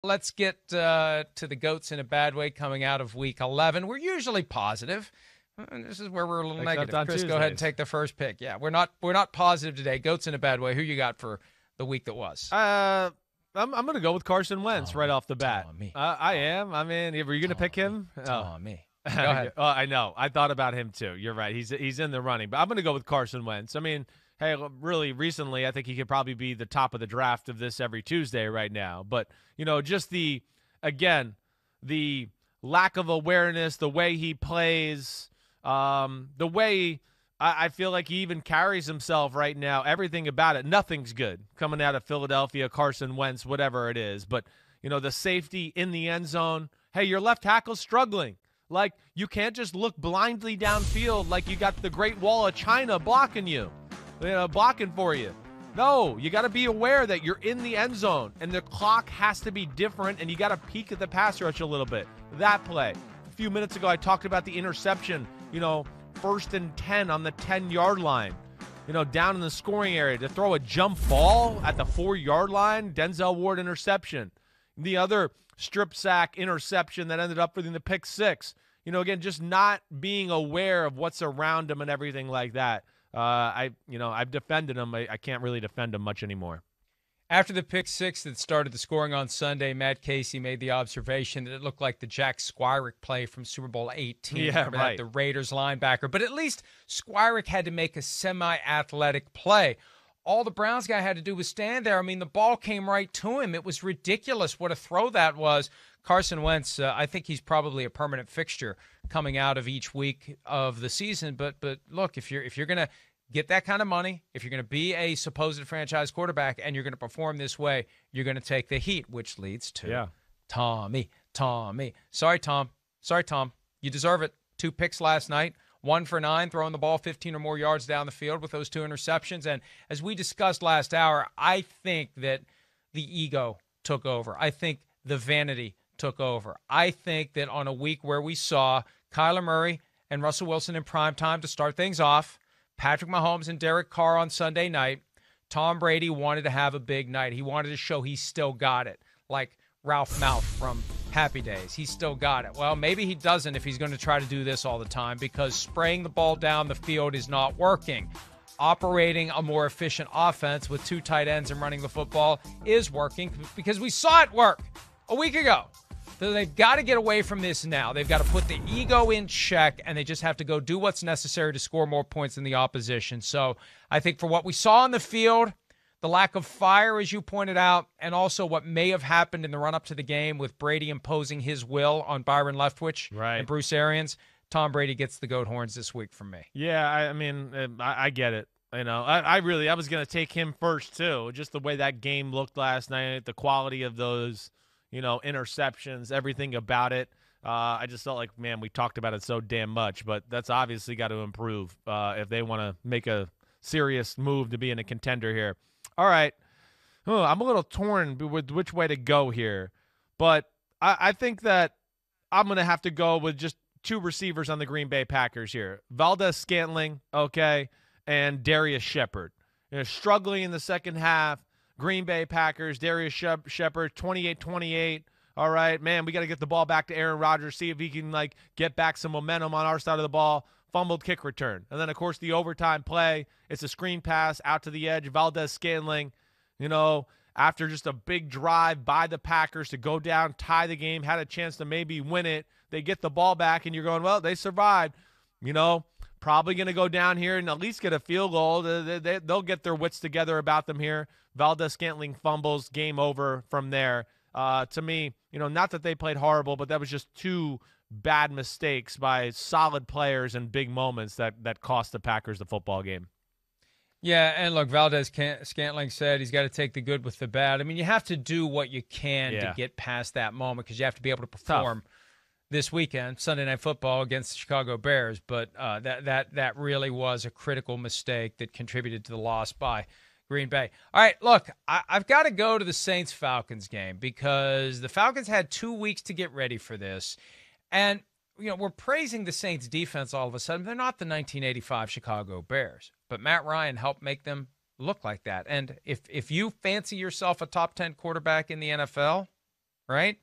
Let's get to the goats in a bad way coming out of Week 11. We're usually positive. And this is where we're a little negative. Chris, Tuesdays. Go ahead and take the first pick. Yeah, we're not positive today. Goats in a bad way. Who you got for the week that was? I'm going to go with Carson Wentz right off the bat. Tommy. I am. I mean, were you going to pick him? Tommy. Go Oh. ahead. I know. I thought about him too. You're right. He's in the running, but I'm going to go with Carson Wentz. I mean, hey, really recently, I think he could probably be the top of the draft of this every Tuesday right now. But, just the lack of awareness, the way he plays, the way I feel like he even carries himself right now, everything about it, nothing's good coming out of Philadelphia, Carson Wentz, whatever it is. But, the safety in the end zone, hey, your left tackle's struggling. Like, you can't just look blindly downfield like you got the Great Wall of China blocking you, blocking for you. No, you got to be aware that you're in the end zone, and the clock has to be different, and you got to peek at the pass rush a little bit. That play. A few minutes ago, I talked about the interception, 1st and 10 on the 10-yard line, down in the scoring area to throw a jump ball at the 4-yard line, Denzel Ward interception. The other strip sack interception that ended up with the pick six. Again, just not being aware of what's around him and everything like that. I've defended him. I can't really defend him much anymore. After the pick six that started the scoring on Sunday, Matt Casey made the observation that it looked like the Jack Squirick play from Super Bowl 18. Yeah, Remember right. that, the Raiders linebacker. But at least Squirick had to make a semi-athletic play. All the Browns guy had to do was stand there. I mean, the ball came right to him. It was ridiculous what a throw that was. Carson Wentz, I think he's probably a permanent fixture coming out of each week of the season. But look, if you're going to get that kind of money, if you're going to be a supposed franchise quarterback and you're going to perform this way, you're going to take the heat, which leads to Tommy. Sorry, Tom. You deserve it. 2 picks last night. 1 for 9, throwing the ball 15 or more yards down the field with those 2 interceptions. And as we discussed last hour, I think that the ego took over. I think the vanity took over. I think that on a week where we saw Kyler Murray and Russell Wilson in prime time to start things off, Patrick Mahomes and Derek Carr on Sunday night, Tom Brady wanted to have a big night. He wanted to show he still got it, like Ralph Mouth from Happy Days. He still got it. Well, maybe he doesn't if he's going to try to do this all the time, because spraying the ball down the field is not working. Operating a more efficient offense with 2 tight ends and running the football is working, because we saw it work a week ago. So they've got to get away from this now. They've got to put the ego in check, and they just have to go do what's necessary to score more points than the opposition. So I think for what we saw on the field, the lack of fire, as you pointed out, and also what may have happened in the run-up to the game with Brady imposing his will on Byron Leftwich and Bruce Arians, Tom Brady gets the goat horns this week from me. Yeah, I get it. I was going to take him first, too. Just the way that game looked last night, the quality of those interceptions, everything about it. I just felt like, man, we talked about it so damn much, but that's obviously got to improve if they want to make a serious move to be in a contender here. All right. I'm a little torn with which way to go here, but I think that I'm going to have to go with just 2 receivers on the Green Bay Packers here. Valdez-Scantling, okay, and Darius Shepard. Struggling in the second half. Green Bay Packers, Darius Shepard, 28-28. All right, man, we got to get the ball back to Aaron Rodgers, see if he can, get back some momentum on our side of the ball. Fumbled kick return. And then, of course, the overtime play. It's a screen pass out to the edge. Valdez-Scantling, after just a big drive by the Packers to go down, tie the game, had a chance to maybe win it. They get the ball back, and you're going, well, they survived. Probably going to go down here and at least get a field goal. They'll get their wits together about them here. Valdez-Scantling fumbles, game over from there. To me, not that they played horrible, but that was just 2 bad mistakes by solid players and big moments that cost the Packers the football game. Yeah, and look, Valdez-Scantling said he's got to take the good with the bad. I mean, you have to do what you can to get past that moment, because you have to be able to perform this weekend, Sunday Night Football against the Chicago Bears. But that really was a critical mistake that contributed to the loss by Green Bay. All right, look, I've got to go to the Saints-Falcons game, because the Falcons had 2 weeks to get ready for this. And, we're praising the Saints defense all of a sudden. They're not the 1985 Chicago Bears, but Matt Ryan helped make them look like that. And if you fancy yourself a top 10 quarterback in the NFL, right?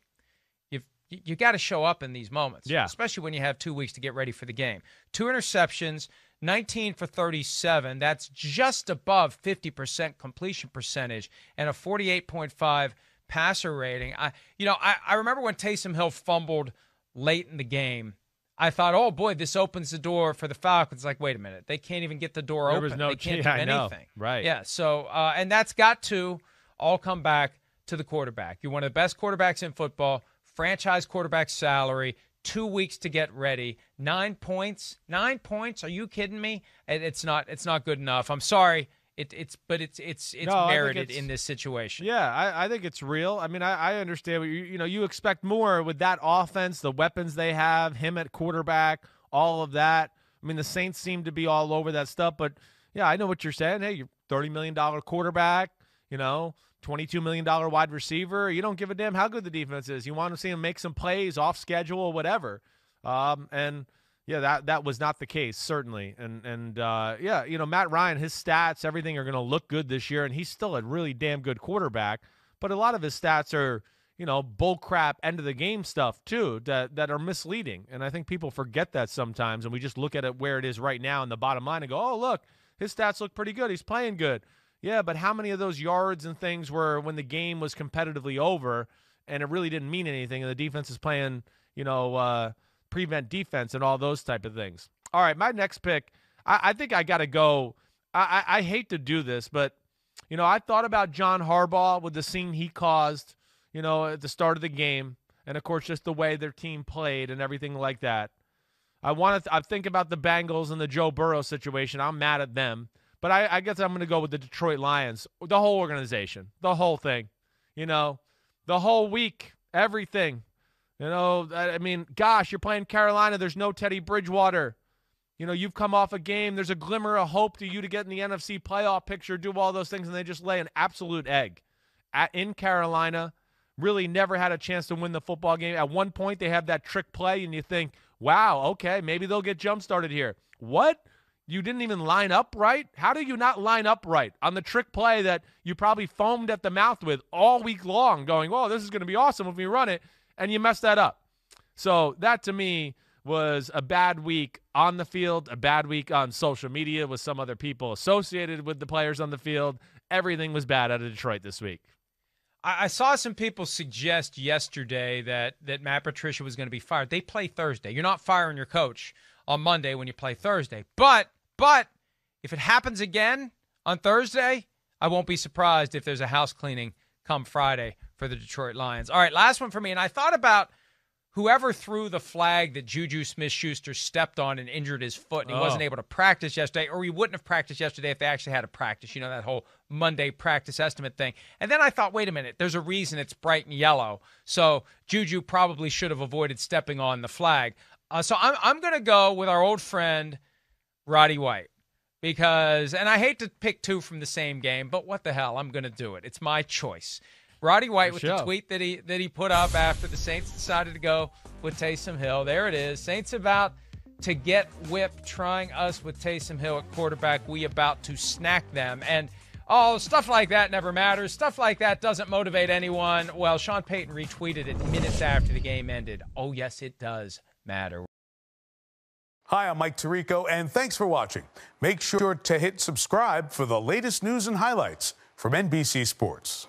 You got to show up in these moments, yeah. Especially when you have 2 weeks to get ready for the game. 2 interceptions, 19 for 37. That's just above 50% completion percentage and a 48.5 passer rating. I remember when Taysom Hill fumbled late in the game. I thought, oh boy, this opens the door for the Falcons. Like, wait a minute, they can't even get the door There open. Was no, they can't do I know. anything. Right? Yeah. So, and that's got to all come back to the quarterback. You're one of the best quarterbacks in football. Franchise quarterback salary. 2 weeks to get ready. 9 points. 9 points. Are you kidding me? It's not good enough. I'm sorry. It's merited in this situation. Yeah, I think it's real. I mean, I understand what you expect more with that offense, the weapons they have, him at quarterback, all of that. I mean, the Saints seem to be all over that stuff, but yeah, I know what you're saying. Hey, you're $30 million quarterback, $22 million wide receiver. You don't give a damn how good the defense is. You want to see him make some plays off schedule, whatever. And yeah, that was not the case, certainly. And Matt Ryan, his stats, everything are going to look good this year, and he's still a really damn good quarterback. But a lot of his stats are, bull crap end of the game stuff too that are misleading. And I think people forget that sometimes, and we just look at it where it is right now in the bottom line and go, oh, look, his stats look pretty good. He's playing good. Yeah, but how many of those yards and things were when the game was competitively over and it really didn't mean anything and the defense is playing, prevent defense and all those type of things. All right, my next pick, I think I got to go. I hate to do this, but, I thought about John Harbaugh with the scene he caused, at the start of the game, and, of course, just the way their team played and everything like that. I think about the Bengals and the Joe Burrow situation. I'm mad at them. But I guess I'm going to go with the Detroit Lions, the whole organization, the whole thing, the whole week, everything. I mean, gosh, you're playing Carolina. There's no Teddy Bridgewater. You've come off a game. There's a glimmer of hope to you to get in the NFC playoff picture, do all those things, and they just lay an absolute egg in Carolina. Really never had a chance to win the football game. At one point, they have that trick play, and you think, wow, okay, maybe they'll get jump-started here. What? You didn't even line up right? How do you not line up right on the trick play that you probably foamed at the mouth with all week long going, oh, this is going to be awesome if we run it, and you mess that up? So that, to me, was a bad week on the field, a bad week on social media with some other people associated with the players on the field. Everything was bad out of Detroit this week. I saw some people suggest yesterday that Matt Patricia was going to be fired. They play Thursday. You're not firing your coach on Monday when you play Thursday. But if it happens again on Thursday, I won't be surprised if there's a house cleaning come Friday for the Detroit Lions. All right, last one for me. And I thought about whoever threw the flag that Juju Smith-Schuster stepped on and injured his foot, and he wasn't able to practice yesterday, or he wouldn't have practiced yesterday if they actually had a practice, that whole Monday practice estimate thing. And then I thought, wait a minute, there's a reason it's bright and yellow. So Juju probably should have avoided stepping on the flag. So I'm going to go with our old friend Roddy White and I hate to pick two from the same game, but what the hell, I'm going to do it. It's my choice. Roddy White with the tweet that he put up after the Saints decided to go with Taysom Hill. There it is. Saints about to get whipped, trying us with Taysom Hill at quarterback. We about to snack them. And stuff like that never matters. Stuff like that doesn't motivate anyone. Well, Sean Payton retweeted it minutes after the game ended. Oh, yes, it does matter. Hi, I'm Mike Tirico, and thanks for watching. Make sure to hit subscribe for the latest news and highlights from NBC Sports.